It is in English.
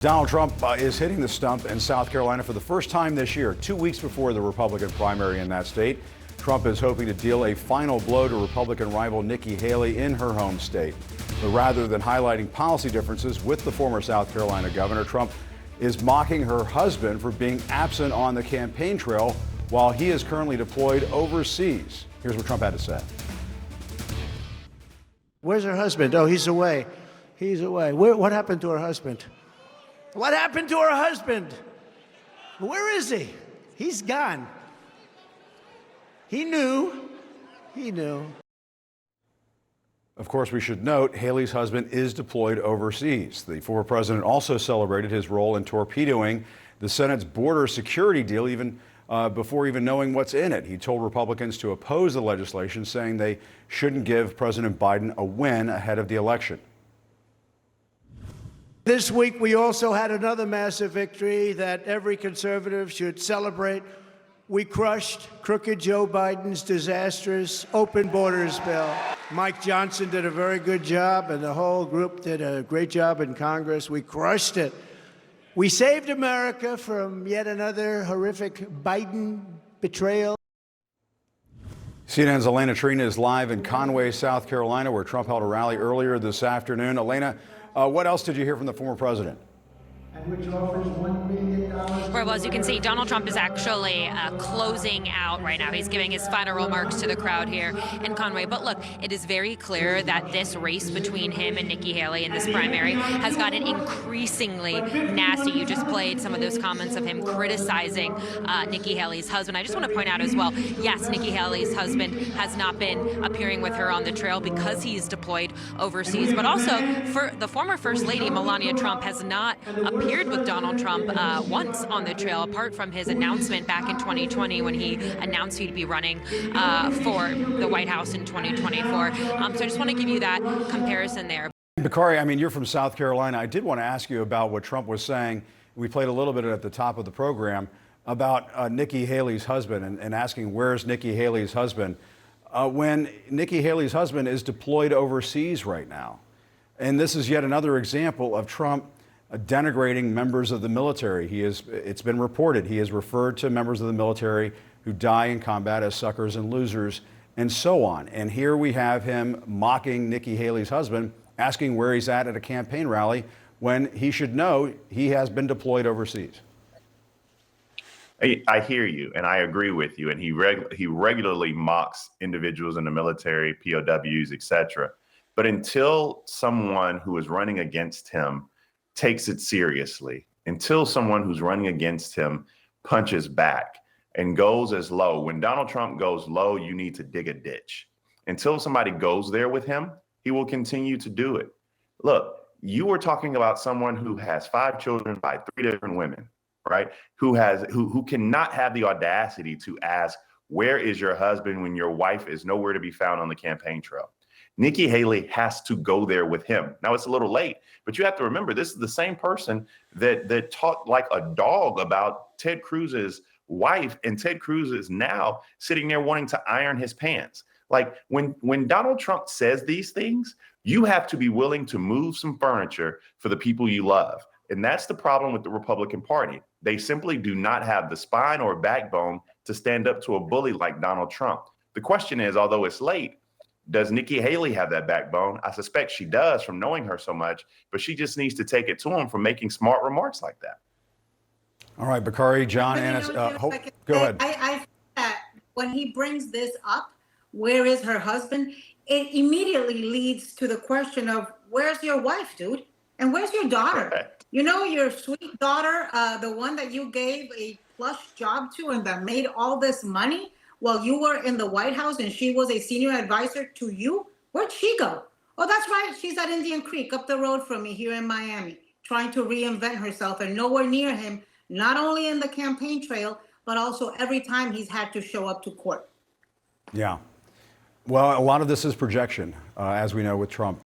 Donald Trump is hitting the stump in South Carolina for the first time this year, 2 weeks before the Republican primary in that state. Trump is hoping to deal a final blow to Republican rival Nikki Haley in her home state. But rather than highlighting policy differences with the former South Carolina governor, Trump is mocking her husband for being absent on the campaign trail while he is currently deployed overseas. Here's what Trump had to say. Where's her husband? Oh, he's away. He's away. What happened to her husband? What happened to her husband? Where is he? He's gone. He knew. He knew. Of course, we should note Haley's husband is deployed overseas. The former president also celebrated his role in torpedoing the Senate's border security deal before even knowing what's in it. He told Republicans to oppose the legislation, saying they shouldn't give President Biden a win ahead of the election. This week, we also had another massive victory that every conservative should celebrate. We crushed crooked Joe Biden's disastrous open borders bill. Mike Johnson did a very good job, and the whole group did a great job in Congress. We crushed it. We saved America from yet another horrific Biden betrayal. CNN's Elena Trina is live in Conway, South Carolina, where Trump held a rally earlier this afternoon. Elena, what else did you hear from the former president? Which offers $1 billion. Well, as you can see, Donald Trump is actually closing out right now. He's giving his final remarks to the crowd here in Conway. But look, it is very clear that this race between him and Nikki Haley in this primary has gotten increasingly nasty. You just played some of those comments of him criticizing Nikki Haley's husband. I just want to point out as well, yes, Nikki Haley's husband has not been appearing with her on the trail because he's deployed overseas. But also, for the former First Lady, Melania Trump, has not appeared with Donald Trump once on the trail, apart from his announcement back in 2020 when he announced he'd be running for the White House in 2024. So I just want to give you that comparison there. Bakari, I mean, you're from South Carolina. I did want to ask you about what Trump was saying. We played a little bit at the top of the program about Nikki Haley's husband and asking, where's Nikki Haley's husband? When Nikki Haley's husband is deployed overseas right now. And this is yet another example of Trump denigrating members of the military. It's been reported, he has referred to members of the military who die in combat as suckers and losers and so on. And here we have him mocking Nikki Haley's husband, asking where he's at a campaign rally when he should know he has been deployed overseas. I hear you, and I agree with you. And he regularly mocks individuals in the military, POWs, etc. But until someone who is running against him takes it seriously, until someone who's running against him punches back and goes as low. When Donald Trump goes low, you need to dig a ditch. Until somebody goes there with him, he will continue to do it. Look, you were talking about someone who has 5 children by 3 different women, right? Who cannot have the audacity to ask, where is your husband when your wife is nowhere to be found on the campaign trail? Nikki Haley has to go there with him. Now, it's a little late, but you have to remember, this is the same person that talked like a dog about Ted Cruz's wife, and Ted Cruz is now sitting there wanting to iron his pants. Like, when Donald Trump says these things, you have to be willing to move some furniture for the people you love. And that's the problem with the Republican Party. They simply do not have the spine or backbone to stand up to a bully like Donald Trump. The question is, although it's late, does Nikki Haley have that backbone? I suspect she does from knowing her so much, but she just needs to take it to him for making smart remarks like that. All right, Bakari, John, Anna, go ahead. I think that when he brings this up, where is her husband? It immediately leads to the question of, where's your wife, dude? And where's your daughter? Correct. You know, your sweet daughter, the one that you gave a plush job to and that made all this money while you were in the White House and she was a senior advisor to you? Where'd she go? Oh, that's right. She's at Indian Creek up the road from me here in Miami, trying to reinvent herself and nowhere near him, not only in the campaign trail, but also every time he's had to show up to court. Yeah. Well, a lot of this is projection, as we know with Trump.